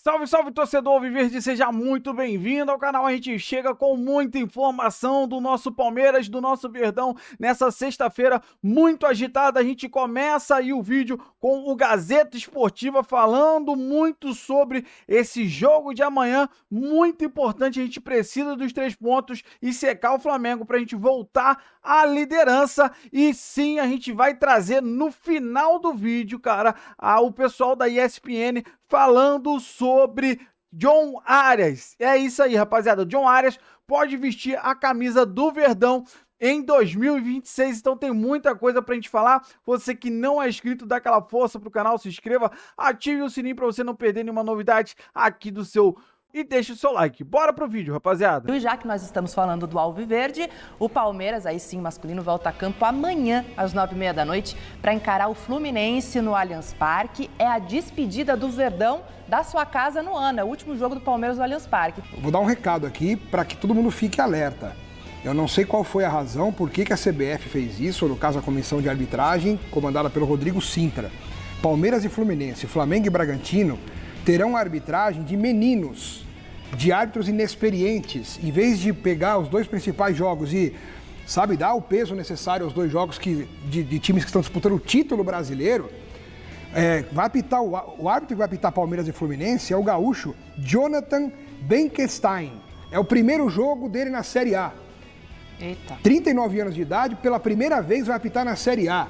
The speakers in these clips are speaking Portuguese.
Salve, salve, torcedor Alviverde, seja muito bem-vindo ao canal. A gente chega com muita informação do nosso Palmeiras, do nosso Verdão, nessa sexta-feira muito agitada. A gente começa aí o vídeo com o Gazeta Esportiva falando muito sobre esse jogo de amanhã, muito importante. A gente precisa dos 3 pontos e secar o Flamengo para a gente voltar à liderança. E sim, a gente vai trazer no final do vídeo, cara, o pessoal da ESPN falando sobre John Arias. É isso aí, rapaziada. John Arias pode vestir a camisa do Verdão em 2026, então tem muita coisa pra gente falar. Você que não é inscrito, dá aquela força pro canal, se inscreva, ative o sininho pra você não perder nenhuma novidade aqui do seu... E deixa o seu like. Bora pro vídeo, rapaziada. E já que nós estamos falando do Alviverde, o Palmeiras, aí sim, masculino, volta a campo amanhã, às 9h30 da noite, para encarar o Fluminense no Allianz Parque. É a despedida do Verdão da sua casa no ano. É o último jogo do Palmeiras no Allianz Parque. Vou dar um recado aqui para que todo mundo fique alerta. Eu não sei qual foi a razão, por que a CBF fez isso, ou no caso a comissão de arbitragem, comandada pelo Rodrigo Sintra. Palmeiras e Fluminense, Flamengo e Bragantino terão a arbitragem de meninos, de árbitros inexperientes, em vez de pegar os 2 principais jogos e, sabe, dar o peso necessário aos 2 jogos de times que estão disputando o título brasileiro, vai apitar o árbitro que vai apitar Palmeiras e Fluminense é o gaúcho Jonathan Benkestein. É o primeiro jogo dele na Série A. Eita. 39 anos de idade, pela primeira vez vai apitar na Série A.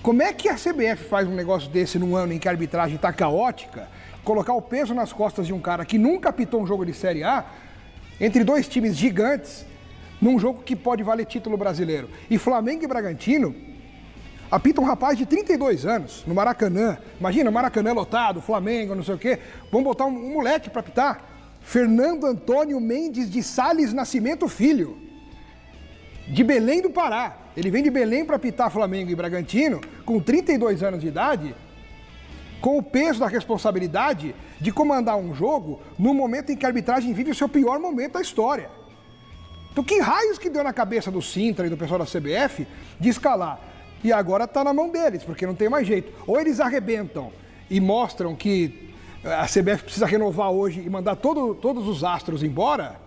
Como é que a CBF faz um negócio desse num ano em que a arbitragem está caótica? Colocar o peso nas costas de um cara que nunca apitou um jogo de Série A, entre 2 times gigantes, num jogo que pode valer título brasileiro. E Flamengo e Bragantino apita um rapaz de 32 anos, no Maracanã. Imagina, Maracanã lotado, Flamengo, não sei o quê. Vamos botar um moleque para apitar. Fernando Antônio Mendes de Sales Nascimento Filho, de Belém do Pará. Ele vem de Belém para apitar Flamengo e Bragantino, com 32 anos de idade, com o peso da responsabilidade de comandar um jogo no momento em que a arbitragem vive o seu pior momento da história. Então, que raios que deu na cabeça do Sintra e do pessoal da CBF de escalar? E agora está na mão deles, porque não tem mais jeito. Ou eles arrebentam e mostram que a CBF precisa renovar hoje e mandar todos os astros embora,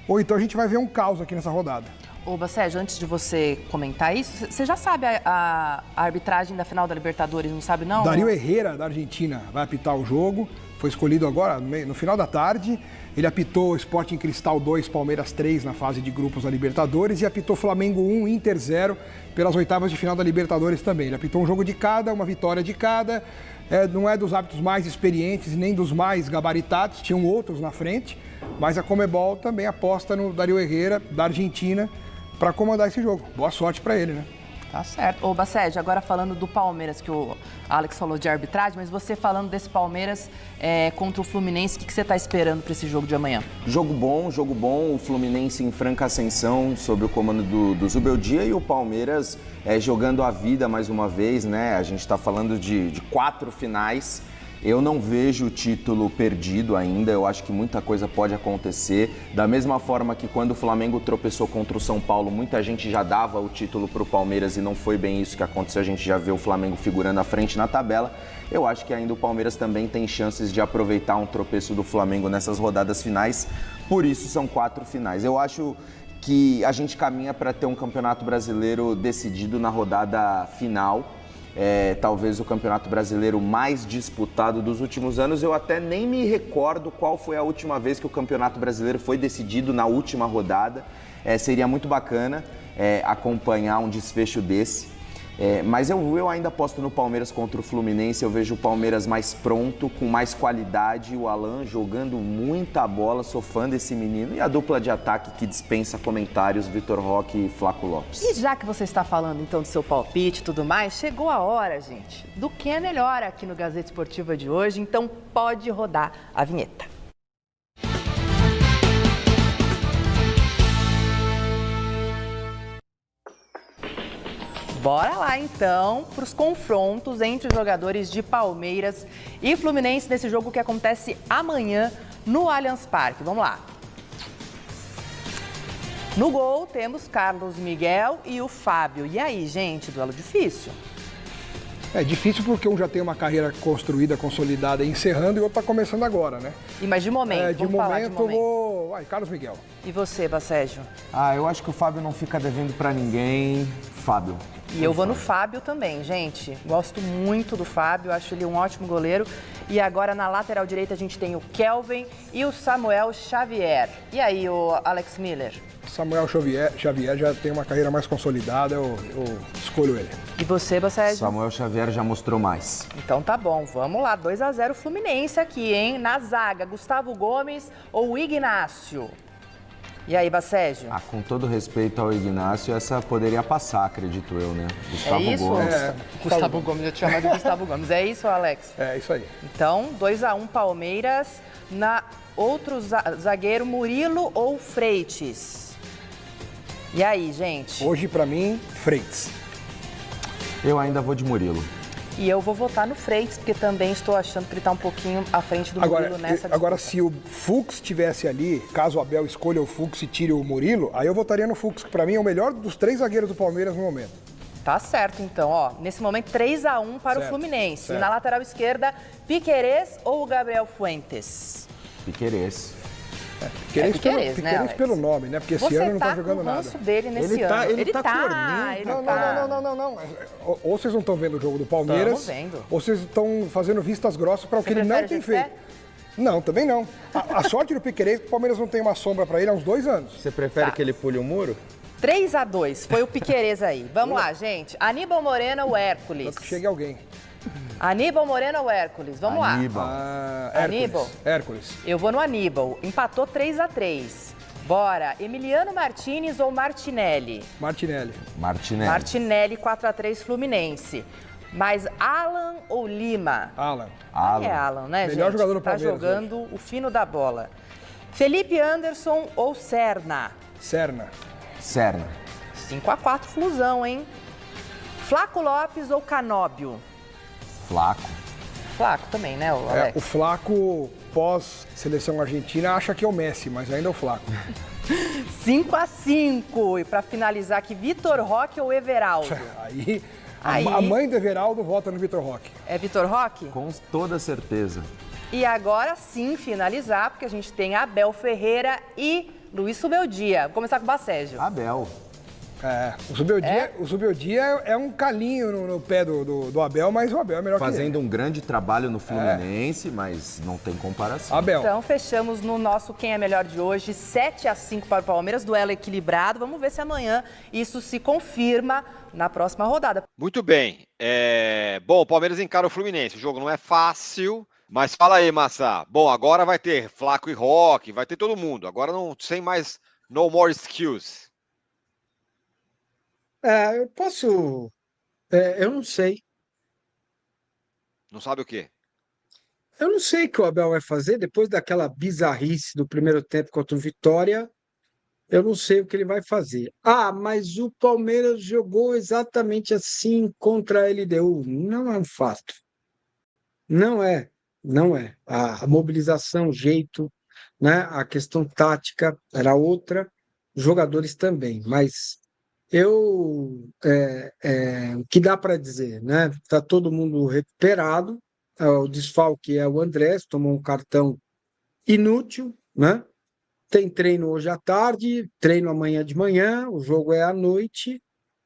ou então a gente vai ver um caos aqui nessa rodada. Ô, Bacégio, antes de você comentar isso, você já sabe a arbitragem da final da Libertadores, não sabe não? Dario Herrera, da Argentina, vai apitar o jogo. Foi escolhido agora, no final da tarde. Ele apitou Sporting Cristal 2, Palmeiras 3 na fase de grupos da Libertadores e apitou Flamengo 1, Inter 0 pelas oitavas de final da Libertadores também. Ele apitou um jogo de cada, uma vitória de cada. Não é dos árbitros mais experientes nem dos mais gabaritados, tinham outros na frente. Mas a Conmebol também aposta no Dario Herrera, da Argentina, para comandar esse jogo. Boa sorte para ele, né? Tá certo. Ô, Bacégio, agora falando do Palmeiras, que o Alex falou de arbitragem, mas você falando desse Palmeiras contra o Fluminense, o que você está esperando para esse jogo de amanhã? Jogo bom. O Fluminense em franca ascensão sob o comando do Zubeldia e o Palmeiras jogando a vida mais uma vez, né? A gente está falando de 4 finais. Eu não vejo o título perdido ainda, eu acho que muita coisa pode acontecer. Da mesma forma que quando o Flamengo tropeçou contra o São Paulo, muita gente já dava o título para o Palmeiras e não foi bem isso que aconteceu, a gente já vê o Flamengo figurando à frente na tabela. Eu acho que ainda o Palmeiras também tem chances de aproveitar um tropeço do Flamengo nessas rodadas finais, por isso são 4 finais. Eu acho que a gente caminha para ter um campeonato brasileiro decidido na rodada final. Talvez o campeonato brasileiro mais disputado dos últimos anos. Eu até nem me recordo qual foi a última vez que o campeonato brasileiro foi decidido na última rodada. Seria muito bacana acompanhar um desfecho desse. Mas eu ainda aposto no Palmeiras contra o Fluminense. Eu vejo o Palmeiras mais pronto, com mais qualidade. O Alan jogando muita bola, sou fã desse menino. E a dupla de ataque que dispensa comentários, Vitor Roque e Flaco Lopes. E já que você está falando então do seu palpite e tudo mais, chegou a hora, gente, do que é melhor aqui no Gazeta Esportiva de hoje. Então pode rodar a vinheta. Bora lá, então, para os confrontos entre os jogadores de Palmeiras e Fluminense nesse jogo que acontece amanhã no Allianz Parque. Vamos lá. No gol, temos Carlos Miguel e o Fábio. E aí, gente, duelo difícil? É difícil porque um já tem uma carreira construída, consolidada, encerrando, e o outro está começando agora, né? Mas de momento, De vamos falar de momento, momento. eu vou... Vai, Carlos Miguel. E você, Bacégio? Eu acho que o Fábio não fica devendo pra ninguém. Fábio. E eu vou no Fábio também, gente. Gosto muito do Fábio, acho ele um ótimo goleiro. E agora na lateral direita a gente tem o Kelvin e o Samuel Xavier. E aí, o Alex Miller? Samuel Xavier já tem uma carreira mais consolidada, eu escolho ele. E você, Bacégio? Samuel Xavier já mostrou mais. Então tá bom, vamos lá. 2-0 Fluminense aqui, hein? Na zaga, Gustavo Gomes ou Ignácio? E aí, Bacégio? Com todo respeito ao Ignácio, essa poderia passar, acredito eu, né? Gustavo isso? Gomes. Gustavo Gomes, eu te chamo de Gustavo Gomes. É isso, Alex? É, isso aí. Então, 2-1 Palmeiras. Na outro zagueiro, Murilo ou Freitas? E aí, gente? Hoje, pra mim, Freitas. Eu ainda vou de Murilo. E eu vou votar no Freitas, porque também estou achando que ele está um pouquinho à frente do Murilo nessa disputa. Agora, se o Fux estivesse ali, caso o Abel escolha o Fux e tire o Murilo, aí eu votaria no Fux, que pra mim é o melhor dos 3 zagueiros do Palmeiras no momento. Tá certo, então, ó. Nesse momento, 3-1 para o Fluminense. Certo. E na lateral esquerda, Piquerez ou Gabriel Fuentes? Piquerez. Piquerez, né, Alex? pelo nome, né? Porque esse ano ele não tá jogando nada. Você tá com o ranço dele nesse Ele ano. tá- ele tá tá, ele tá. Não. Ou vocês não estão vendo o jogo do Palmeiras, Tamo vendo. ou vocês estão fazendo vistas grossas para o que ele não prefere tem Jean-Pierre? feito. Não, também não. A sorte do Piquerez é que o Palmeiras não tem uma sombra para ele há uns 2 anos. Você prefere que ele pule o muro? 3-2, foi o Piquerez aí. Vamos lá, gente. Aníbal Moreno ou Hércules? Tanto que chegue alguém. Aníbal Moreno ou Hércules? Vamos lá. Aníbal. Aníbal? Hércules. Eu vou no Aníbal. Empatou 3-3. Bora. Emiliano Martinez ou Martinelli? Martinelli. Martinelli. Martinelli, 4-3 Fluminense. Mas Alan ou Lima? Alan. É Alan, né, Melhor gente? jogador do Tá Palmeiras jogando o fino da bola. Felipe Anderson ou Serna? Serna. Serna. 5-4 Flusão, hein? Flaco Lopes ou Canóbio? Flaco. Flaco também, né, o Alex? O Flaco, pós-seleção argentina, acha que é o Messi, mas ainda é o Flaco. 5-5. E pra finalizar aqui, Vitor Roque ou Everaldo? Aí, Aí- a mãe do Everaldo vota no Vitor Roque. É Vitor Roque? Com toda certeza. E agora sim, finalizar, porque a gente tem Abel Ferreira e Luiz Subeldia. Vou começar com o Bacégio. Abel. O Zubeldia é um calinho no pé do Abel, mas o Abel é melhor Fazendo um grande trabalho no Fluminense, mas não tem que comparação. ele. Abel. Então, fechamos no nosso Quem é Melhor de hoje, 7-5 para o Palmeiras, duelo equilibrado. Vamos ver se amanhã isso se confirma na próxima rodada. Muito bem. Bom, o Palmeiras encara o Fluminense. O jogo não é fácil, mas fala aí, Massa. Bom, agora vai ter Flaco e Roque, vai ter todo mundo. Agora não sem mais no more skills. Eu posso. Eu não sei. Não sabe o quê? Eu não sei o que o Abel vai fazer depois daquela bizarrice do primeiro tempo contra o Vitória. Eu não sei o que ele vai fazer. Mas o Palmeiras jogou exatamente assim contra a LDU. Não é um fato. Não é. Não é. A mobilização, o jeito, né? A questão tática era outra. Os jogadores também. Mas o que dá para dizer, né? Está todo mundo recuperado. O desfalque é o Andrés, tomou um cartão inútil, né? Tem treino hoje à tarde, treino amanhã de manhã, o jogo é à noite.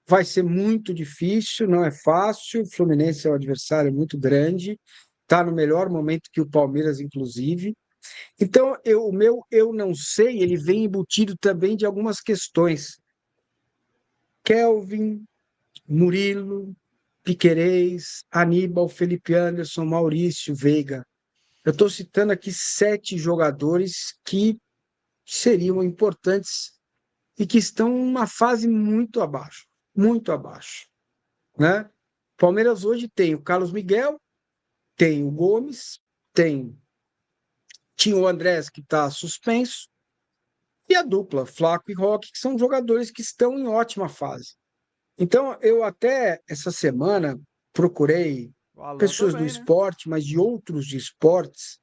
Vai ser muito difícil, não é fácil. O Fluminense é um adversário muito grande, está no melhor momento que o Palmeiras, inclusive. Então, eu não sei, ele vem embutido também de algumas questões. Kelvin, Murilo, Piquerez, Aníbal, Felipe Anderson, Maurício, Veiga. Eu estou citando aqui 7 jogadores que seriam importantes e que estão numa fase muito abaixo, né? Palmeiras hoje tem o Carlos Miguel, tem o Gomes, tinha o Andrés, que está suspenso, e a dupla, Flaco e Roque, que são jogadores que estão em ótima fase. Então, eu até essa semana procurei O Alan pessoas também, do né? esporte, mas de outros de esportes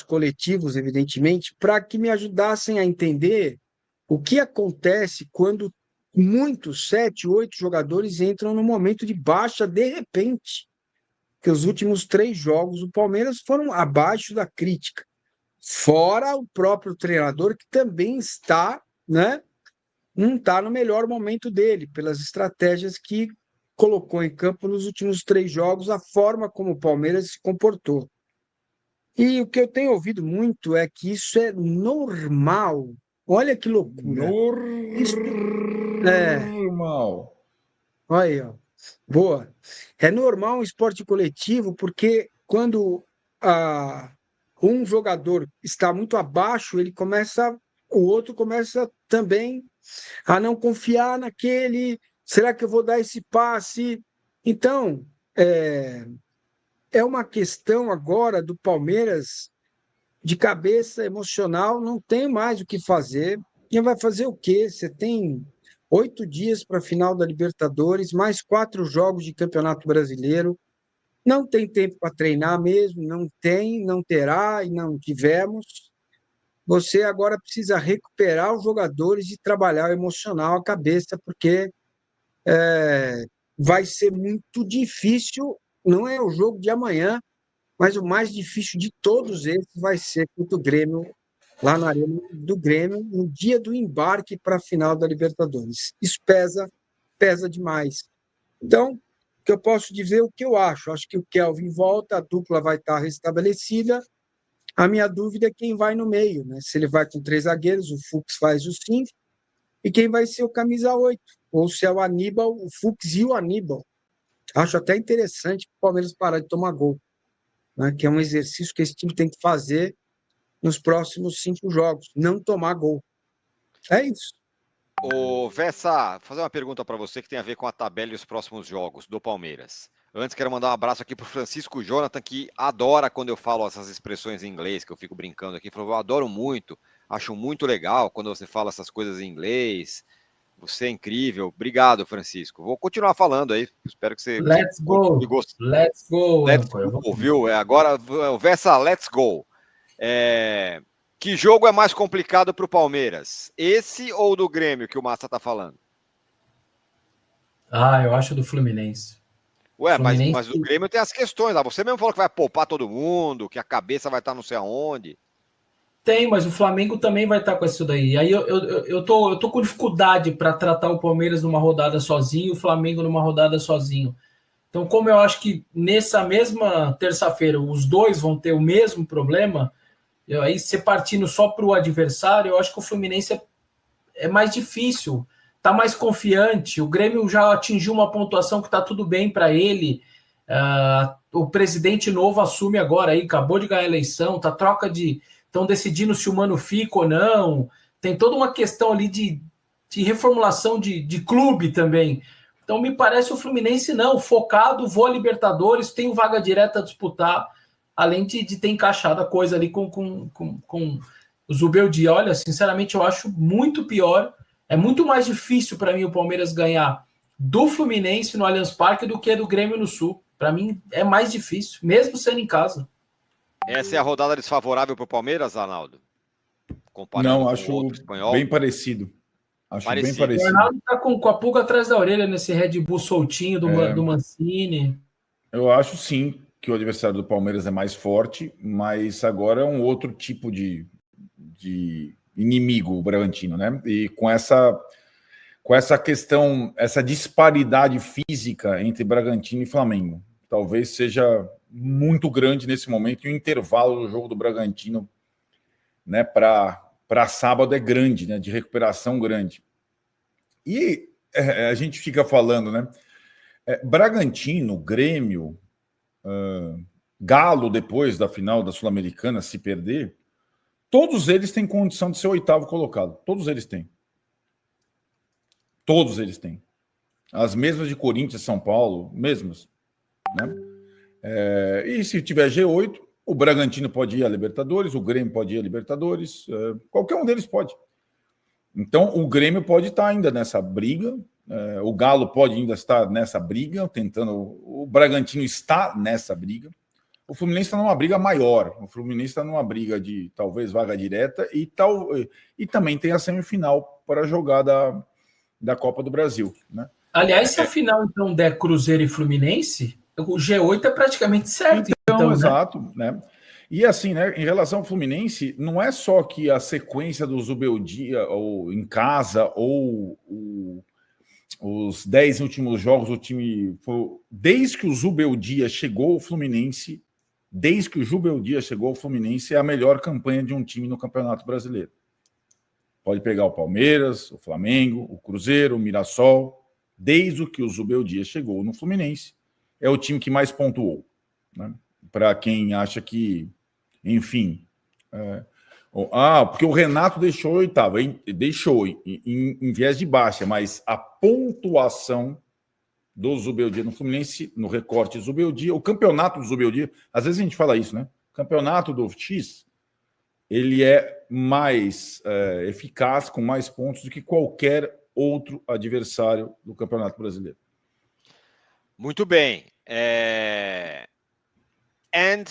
coletivos, evidentemente, para que me ajudassem a entender o que acontece quando muitos, 7, 8 jogadores entram no momento de baixa de repente. Que os últimos 3 jogos do Palmeiras foram abaixo da crítica. Fora o próprio treinador, que também está, né? Não está no melhor momento dele, pelas estratégias que colocou em campo nos últimos 3 jogos, a forma como o Palmeiras se comportou. E o que eu tenho ouvido muito é que isso é normal. Olha que loucura. Isso é, Normal. olha aí, ó. Boa. É normal um esporte coletivo, porque quando um jogador está muito abaixo, o outro começa também a não confiar naquele. Será que eu vou dar esse passe? Então, é uma questão agora do Palmeiras de cabeça emocional, não tem mais o que fazer. E vai fazer o quê? Você tem 8 dias para a final da Libertadores, mais 4 jogos de Campeonato Brasileiro. Não tem tempo para treinar mesmo, não tem, não terá e não tivemos. Você agora precisa recuperar os jogadores e trabalhar o emocional, a cabeça, porque vai ser muito difícil. Não é o jogo de amanhã, mas o mais difícil de todos esses vai ser contra o Grêmio, lá na Arena do Grêmio, no dia do embarque para a final da Libertadores. Isso pesa demais. Então, o que eu posso dizer, o que eu acho? Acho que o Kelvin volta, a dupla vai estar restabelecida. A minha dúvida é quem vai no meio, né? Se ele vai com 3 zagueiros, o Fux faz o 5, e quem vai ser o camisa 8, ou se é o Aníbal, o Fux e o Aníbal. Acho até interessante o Palmeiras parar de tomar gol, né? Que é um exercício que esse time tem que fazer nos próximos 5 jogos, não tomar gol. É isso. Ô, Vessa, vou fazer uma pergunta para você que tem a ver com a tabela e os próximos jogos do Palmeiras. Antes, quero mandar um abraço aqui para o Francisco Jonathan, que adora quando eu falo essas expressões em inglês, que eu fico brincando aqui. Falou, eu adoro muito, acho muito legal quando você fala essas coisas em inglês. Você é incrível. Obrigado, Francisco. Vou continuar falando aí. Espero que você... Let's go. Let's go, Let's Âncora. go, viu? Agora, o Vessa, let's go. Que jogo é mais complicado para o Palmeiras? Esse ou do Grêmio que o Massa tá falando? Eu acho do Fluminense. Ué, Fluminense... mas o Grêmio tem as questões lá. Você mesmo falou que vai poupar todo mundo, que a cabeça vai estar não sei aonde. Tem, mas o Flamengo também vai estar com isso daí. Aí eu tô com dificuldade para tratar o Palmeiras numa rodada sozinho, o Flamengo numa rodada sozinho. Então, como eu acho que nessa mesma terça-feira os dois vão ter o mesmo problema, aí se partindo só para o adversário, eu acho que o Fluminense é mais difícil, está mais confiante. O Grêmio já atingiu uma pontuação que está tudo bem para ele. O presidente novo assume agora, aí acabou de ganhar a eleição, tá troca de... Estão decidindo se o Mano fica ou não. Tem toda uma questão ali de reformulação de clube também. Então, me parece o Fluminense não, focado, vou a Libertadores, tenho vaga direta a disputar, além de ter encaixado a coisa ali com o Zubeldia. Olha, sinceramente, eu acho muito pior. É muito mais difícil para mim o Palmeiras ganhar do Fluminense no Allianz Parque do que do Grêmio no Sul. Para mim, é mais difícil, mesmo sendo em casa. Essa é a rodada desfavorável para o Palmeiras, Arnaldo? Comparando Não, com acho o outro espanhol? bem parecido. Acho bem O parecido. Arnaldo tá com a pulga atrás da orelha nesse Red Bull soltinho do Mancini. Eu acho sim que o adversário do Palmeiras é mais forte, mas agora é um outro tipo de inimigo, o Bragantino, né? E com essa questão, essa disparidade física entre Bragantino e Flamengo, talvez seja muito grande nesse momento, e o intervalo do jogo do Bragantino, né, para sábado é grande, né, de recuperação grande. E a gente fica falando, né, Bragantino, Grêmio, Galo, depois da final da Sul-Americana, se perder, todos eles têm condição de ser o 8º colocado. Todos eles têm. Todos eles têm. As mesmas de Corinthians, São Paulo, mesmas, né? E se tiver G8, o Bragantino pode ir à Libertadores, o Grêmio pode ir à Libertadores, qualquer um deles pode. Então, o Grêmio pode estar ainda nessa briga, o Galo pode ainda estar nessa briga, o Bragantino está nessa briga, o Fluminense está numa briga maior, o Fluminense está numa briga de talvez vaga direta e também tem a semifinal para jogar da da Copa do Brasil, né? Aliás, se a final então der Cruzeiro e Fluminense, o G8 é praticamente certo. Então, exato, né? E assim, né, em relação ao Fluminense, não é só que a sequência do Zubeldia ou em casa ou os 10 últimos jogos o time foi, desde que o Zubeldia chegou ao Fluminense, é a melhor campanha de um time no Campeonato Brasileiro. Pode pegar o Palmeiras, o Flamengo, o Cruzeiro, o Mirassol. Desde que o Zubeldia chegou no Fluminense, é o time que mais pontuou, né? Para quem acha que, enfim, porque o Renato deixou oitavo, deixou em viés de baixa, mas a pontuação do Zubeldia no Fluminense, no recorte Zubeldia, o campeonato do Zubeldia, às vezes a gente fala isso, né? O campeonato do X, ele é mais eficaz, com mais pontos do que qualquer outro adversário do Campeonato Brasileiro. Muito bem. And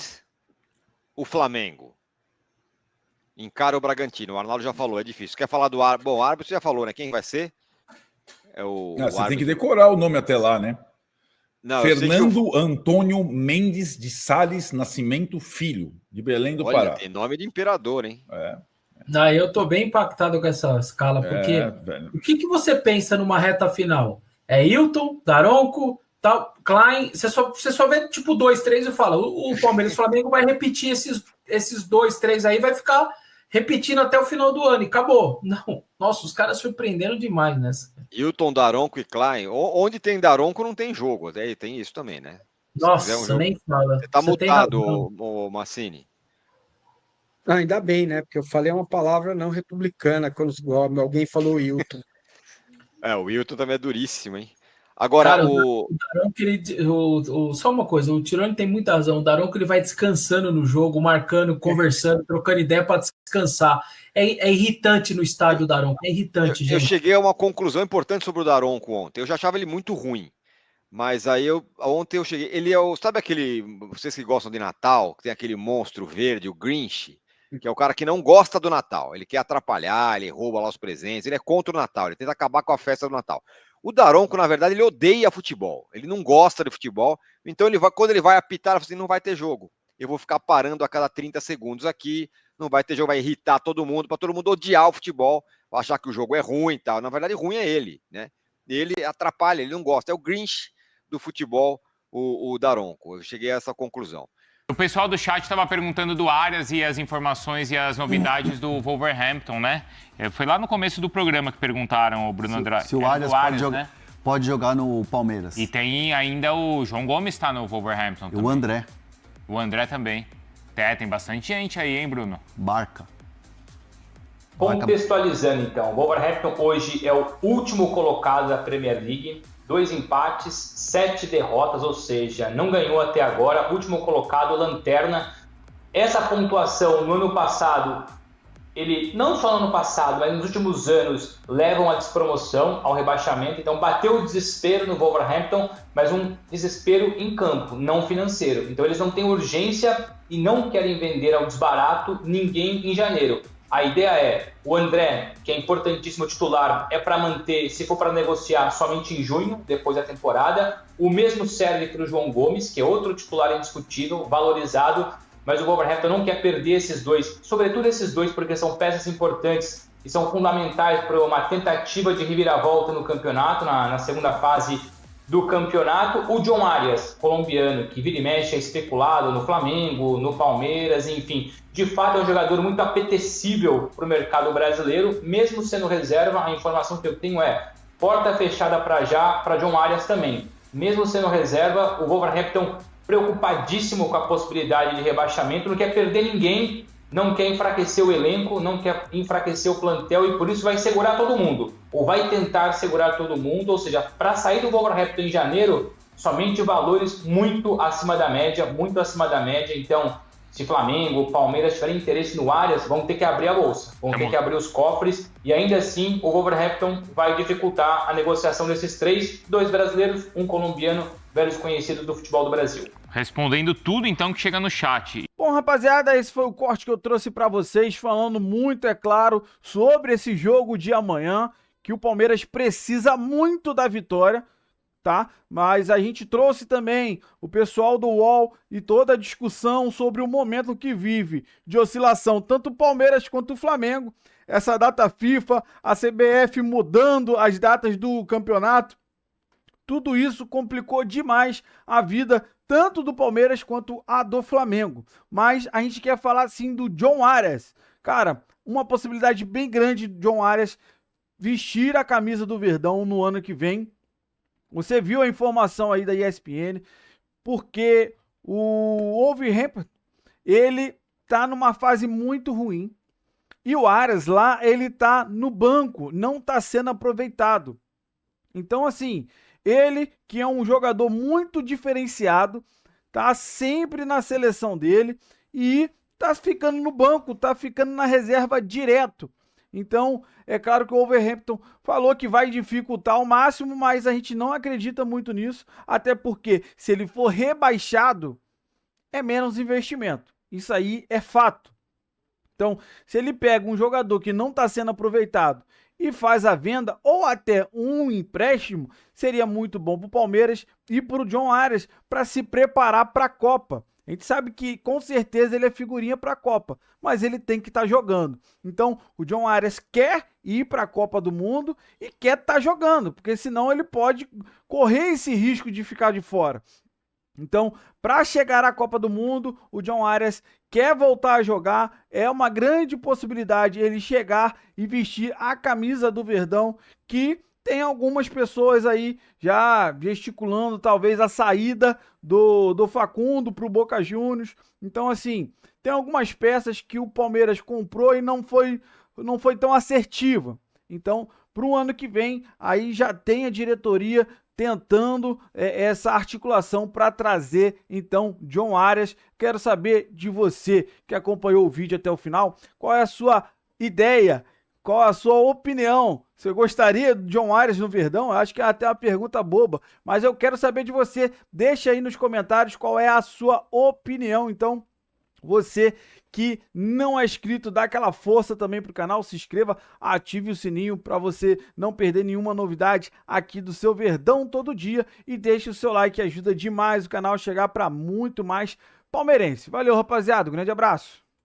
o Flamengo encara o Bragantino. O Arnaldo já falou, é difícil. Quer falar do árbitro? Bom, o árbitro você já falou, né? Quem vai ser? Você tem que decorar o nome até lá, né? Não, Fernando Antônio Mendes de Sales Nascimento Filho, de Belém do Pará. Tem nome de imperador, hein? Eu tô bem impactado com essa escala, porque o que você pensa numa reta final? É Hilton, Daronco, tal, Klein, você só vê tipo 2, 3 e fala, o Palmeiras e o Flamengo vai repetir esses 2, 3 aí, vai ficar repetindo até o final do ano e acabou. Não, nossa, os caras surpreenderam demais nessa. Hilton, Daronco e Klein, onde tem Daronco não tem jogo, tem isso também, né? Nossa, nem fala. Você tá mutado, o Massini. Ainda bem, né? Porque eu falei uma palavra não republicana quando alguém falou Hilton. O Hilton também é duríssimo, hein? Agora, cara, o Daronco, só uma coisa, o Tironi tem muita razão. O Daronco ele vai descansando no jogo, marcando, conversando, trocando ideia para descansar. É irritante no estádio o Daronco, é irritante, gente. Eu cheguei a uma conclusão importante sobre o Daronco ontem. Eu já achava ele muito ruim. Mas aí ontem eu cheguei. Ele sabe aquele. Vocês que gostam de Natal, que tem aquele monstro verde, o Grinch, que é o cara que não gosta do Natal. Ele quer atrapalhar, ele rouba lá os presentes, ele é contra o Natal, ele tenta acabar com a festa do Natal. O Daronco, na verdade, ele odeia futebol. Ele não gosta de futebol. Então, quando ele vai apitar, ele fala assim, não vai ter jogo. Eu vou ficar parando a cada 30 segundos aqui, não vai ter jogo, vai irritar todo mundo, para todo mundo odiar o futebol, achar que o jogo é ruim e tal. Na verdade, ruim é ele, né? Ele atrapalha, ele não gosta. É o Grinch do futebol, o Daronco. Eu cheguei a essa conclusão. O pessoal do chat estava perguntando do Arias e as informações e as novidades do Wolverhampton, né? Foi lá no começo do programa que perguntaram, o Bruno Andrade. Se o Arias, pode jogar no Palmeiras. E tem ainda o João Gomes está no Wolverhampton também. O André. O André também. Tem bastante gente aí, hein, Bruno? Barca. Contextualizando, então. O Wolverhampton hoje é o último colocado da Premier League. 2 empates, 7 derrotas, ou seja, não ganhou até agora. Último colocado, lanterna. Essa pontuação no ano passado, não só no ano passado, mas nos últimos anos, levam à despromoção, ao rebaixamento. Então bateu o desespero no Wolverhampton, mas um desespero em campo, não financeiro. Então eles não têm urgência e não querem vender ao desbarato ninguém em janeiro. A ideia é, o André, que é importantíssimo titular, é para manter, se for para negociar, somente em junho, depois da temporada. O mesmo serve para o João Gomes, que é outro titular indiscutível, valorizado, mas o Wolverhampton não quer perder esses dois, sobretudo esses dois, porque são peças importantes e são fundamentais para uma tentativa de reviravolta no campeonato, na segunda fase do campeonato. O John Arias, colombiano, que vira e mexe é especulado no Flamengo, no Palmeiras, enfim, de fato é um jogador muito apetecível para o mercado brasileiro, mesmo sendo reserva. A informação que eu tenho é porta fechada para John Arias também. Mesmo sendo reserva, o Wolverhampton preocupadíssimo com a possibilidade de rebaixamento, não quer perder ninguém, não quer enfraquecer o elenco, não quer enfraquecer o plantel e por isso vai segurar todo mundo, ou vai tentar segurar todo mundo, ou seja, para sair do Wolverhampton em janeiro, somente valores muito acima da média, então se Flamengo, Palmeiras tiverem interesse no Arias, vão ter que abrir a bolsa, vão ter que abrir os cofres e ainda assim o Wolverhampton vai dificultar a negociação desses 2 brasileiros, um colombiano, velhos conhecidos do futebol do Brasil. Respondendo tudo, então, que chega no chat. Bom, rapaziada, esse foi o corte que eu trouxe para vocês, falando muito, é claro, sobre esse jogo de amanhã, que o Palmeiras precisa muito da vitória, tá? Mas a gente trouxe também o pessoal do UOL e toda a discussão sobre o momento que vive de oscilação, tanto o Palmeiras quanto o Flamengo. Essa data FIFA, a CBF mudando as datas do campeonato, tudo isso complicou demais a vida tanto do Palmeiras quanto a do Flamengo. Mas a gente quer falar sim do John Arias. Cara, uma possibilidade bem grande de John Arias vestir a camisa do Verdão no ano que vem. Você viu a informação aí da ESPN, porque o Wolverhampton, ele tá numa fase muito ruim. E o Arias lá, ele tá no banco, não tá sendo aproveitado. Então, assim, ele, que é um jogador muito diferenciado, tá sempre na seleção dele e tá ficando no banco, tá ficando na reserva direto. Então, é claro que o Wolverhampton falou que vai dificultar ao máximo, mas a gente não acredita muito nisso, até porque se ele for rebaixado, é menos investimento. Isso aí é fato. Então, se ele pega um jogador que não está sendo aproveitado e faz a venda ou até um empréstimo, seria muito bom para o Palmeiras e para o John Arias para se preparar para a Copa. A gente sabe que com certeza ele é figurinha para a Copa, mas ele tem que estar jogando. Então o John Arias quer ir para a Copa do Mundo e quer estar jogando, porque senão ele pode correr esse risco de ficar de fora. Então, para chegar à Copa do Mundo, o John Arias quer voltar a jogar, é uma grande possibilidade ele chegar e vestir a camisa do Verdão, que tem algumas pessoas aí já gesticulando talvez a saída do Facundo para o Boca Juniors. Então, assim, tem algumas peças que o Palmeiras comprou e não foi tão assertiva. Então, para o ano que vem, aí já tem a diretoria tentando essa articulação para trazer, então, John Arias. Quero saber de você que acompanhou o vídeo até o final, qual é a sua ideia, qual a sua opinião? Você gostaria do John Arias no Verdão? Eu acho que é até uma pergunta boba, mas eu quero saber de você. Deixa aí nos comentários qual é a sua opinião. Então, você que não é inscrito, dá aquela força também pro canal, se inscreva, ative o sininho para você não perder nenhuma novidade aqui do seu Verdão todo dia e deixe o seu like, ajuda demais o canal a chegar para muito mais palmeirense. Valeu, rapaziada, um grande abraço.